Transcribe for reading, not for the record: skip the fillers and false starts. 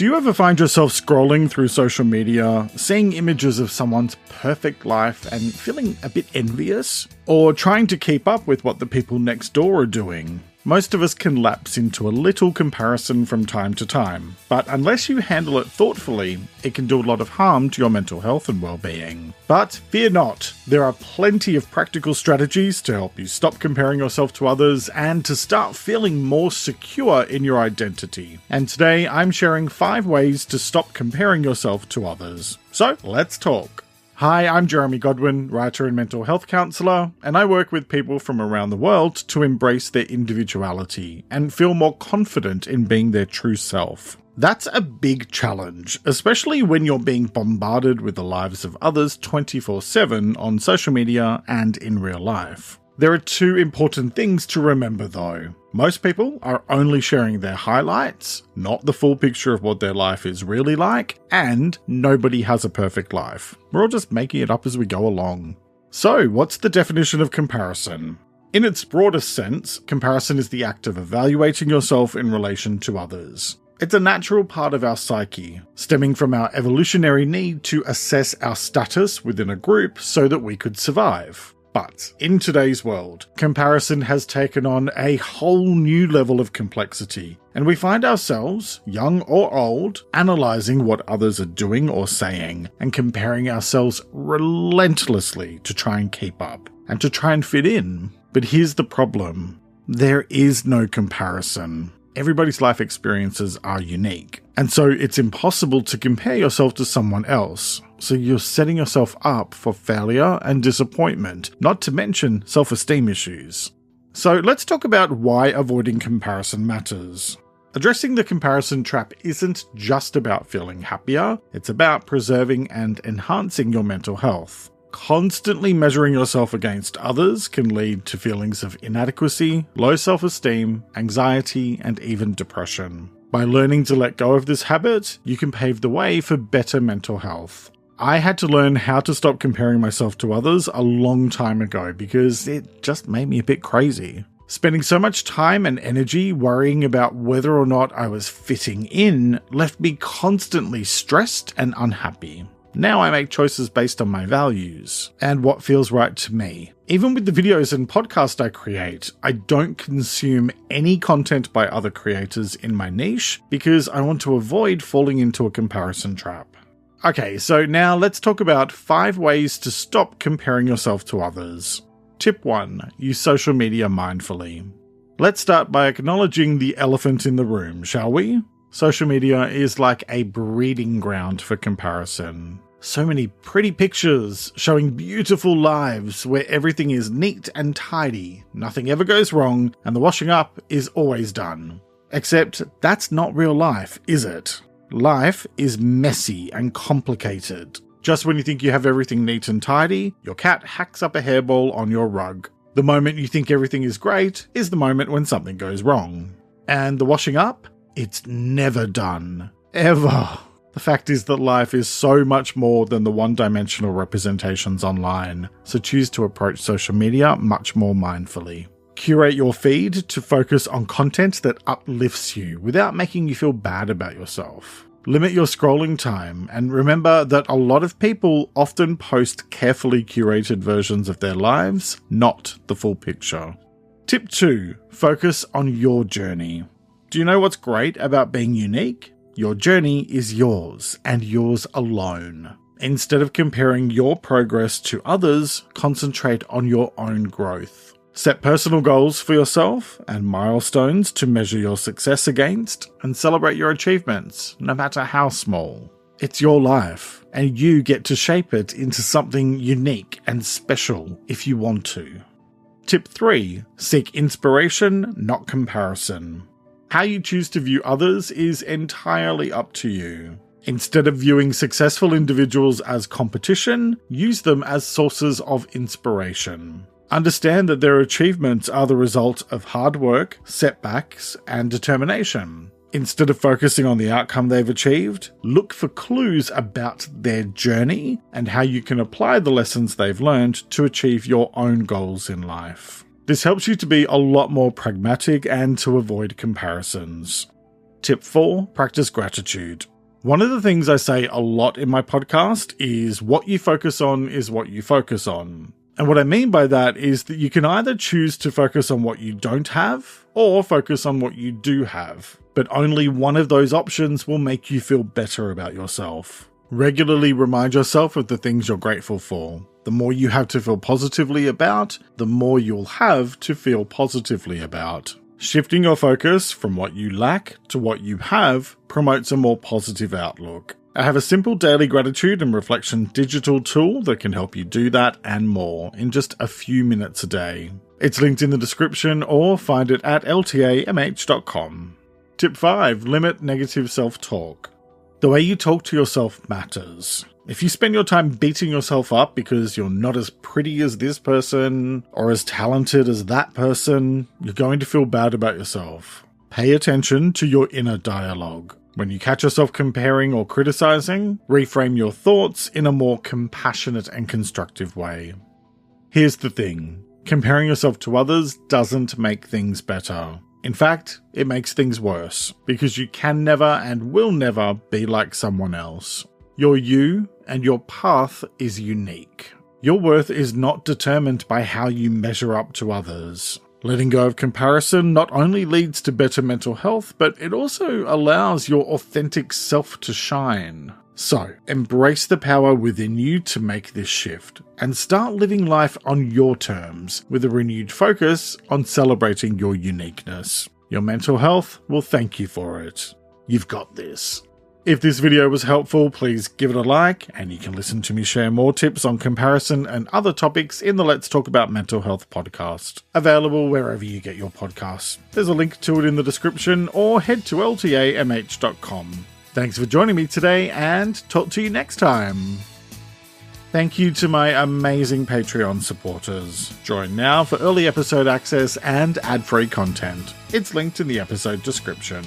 Do you ever find yourself scrolling through social media, seeing images of someone's perfect life and feeling a bit envious? Or trying to keep up with what the people next door are doing? Most of us can lapse into a little comparison from time to time, but unless you handle it thoughtfully, it can do a lot of harm to your mental health and well-being. But fear not, there are plenty of practical strategies to help you stop comparing yourself to others and to start feeling more secure in your identity. And today I'm sharing 5 ways to stop comparing yourself to others. So let's talk. Hi, I'm Jeremy Godwin, writer and mental health counsellor, and I work with people from around the world to embrace their individuality and feel more confident in being their true self. That's a big challenge, especially when you're being bombarded with the lives of others 24/7 on social media and in real life. There are 2 important things to remember though. Most people are only sharing their highlights, not the full picture of what their life is really like, and nobody has a perfect life. We're all just making it up as we go along. So, what's the definition of comparison? In its broadest sense, comparison is the act of evaluating yourself in relation to others. It's a natural part of our psyche, stemming from our evolutionary need to assess our status within a group so that we could survive. But in today's world, comparison has taken on a whole new level of complexity, and we find ourselves, young or old, analysing what others are doing or saying, and comparing ourselves relentlessly to try and keep up, and to try and fit in. But here's the problem. There is no comparison. Everybody's life experiences are unique, and so it's impossible to compare yourself to someone else. So you're setting yourself up for failure and disappointment, not to mention self-esteem issues. So let's talk about why avoiding comparison matters. Addressing the comparison trap isn't just about feeling happier, it's about preserving and enhancing your mental health. Constantly measuring yourself against others can lead to feelings of inadequacy, low self-esteem, anxiety, and even depression. By learning to let go of this habit, you can pave the way for better mental health. I had to learn how to stop comparing myself to others a long time ago because it just made me a bit crazy. Spending so much time and energy worrying about whether or not I was fitting in left me constantly stressed and unhappy. Now I make choices based on my values and what feels right to me. Even with the videos and podcasts I create, I don't consume any content by other creators in my niche because I want to avoid falling into a comparison trap. Okay, so now let's talk about 5 ways to stop comparing yourself to others. Tip 1. Use social media mindfully. Let's start by acknowledging the elephant in the room, shall we? Social media is like a breeding ground for comparison. So many pretty pictures showing beautiful lives where everything is neat and tidy, nothing ever goes wrong, and the washing up is always done. Except that's not real life, is it? Life is messy and complicated. Just when you think you have everything neat and tidy, your cat hacks up a hairball on your rug. The moment you think everything is great is the moment when something goes wrong. And the washing up? It's never done. Ever. The fact is that life is so much more than the one-dimensional representations online, so choose to approach social media much more mindfully. Curate your feed to focus on content that uplifts you without making you feel bad about yourself. Limit your scrolling time, and remember that a lot of people often post carefully curated versions of their lives, not the full picture. Tip 2. Focus on your journey. Do you know what's great about being unique? Your journey is yours, and yours alone. Instead of comparing your progress to others, concentrate on your own growth. Set personal goals for yourself and milestones to measure your success against, and celebrate your achievements, no matter how small. It's your life, and you get to shape it into something unique and special if you want to. Tip 3. Seek inspiration, not comparison. How you choose to view others is entirely up to you. Instead of viewing successful individuals as competition, use them as sources of inspiration. Understand that their achievements are the result of hard work, setbacks, and determination. Instead of focusing on the outcome they've achieved, look for clues about their journey and how you can apply the lessons they've learned to achieve your own goals in life. This helps you to be a lot more pragmatic and to avoid comparisons. Tip 4, practice gratitude. One of the things I say a lot in my podcast is what you focus on is what you focus on. And what I mean by that is that you can either choose to focus on what you don't have or focus on what you do have. But only one of those options will make you feel better about yourself. Regularly remind yourself of the things you're grateful for. The more you have to feel positively about, the more you'll have to feel positively about. Shifting your focus from what you lack to what you have promotes a more positive outlook. I have a simple daily gratitude and reflection digital tool that can help you do that and more in just a few minutes a day. It's linked in the description or find it at ltamh.com. Tip 5. Limit negative self-talk. The way you talk to yourself matters. If you spend your time beating yourself up because you're not as pretty as this person or as talented as that person, you're going to feel bad about yourself. Pay attention to your inner dialogue. When you catch yourself comparing or criticizing, reframe your thoughts in a more compassionate and constructive way. Here's the thing. Comparing yourself to others doesn't make things better. In fact, it makes things worse, because you can never and will never be like someone else. You're you, and your path is unique. Your worth is not determined by how you measure up to others. Letting go of comparison not only leads to better mental health, but it also allows your authentic self to shine. So, embrace the power within you to make this shift, and start living life on your terms, with a renewed focus on celebrating your uniqueness. Your mental health will thank you for it. You've got this. If this video was helpful, please give it a like, and you can listen to me share more tips on comparison and other topics in the Let's Talk About Mental Health podcast, available wherever you get your podcasts. There's a link to it in the description, or head to ltamh.com. Thanks for joining me today, and talk to you next time. Thank you to my amazing Patreon supporters. Join now for early episode access and ad-free content. It's linked in the episode description.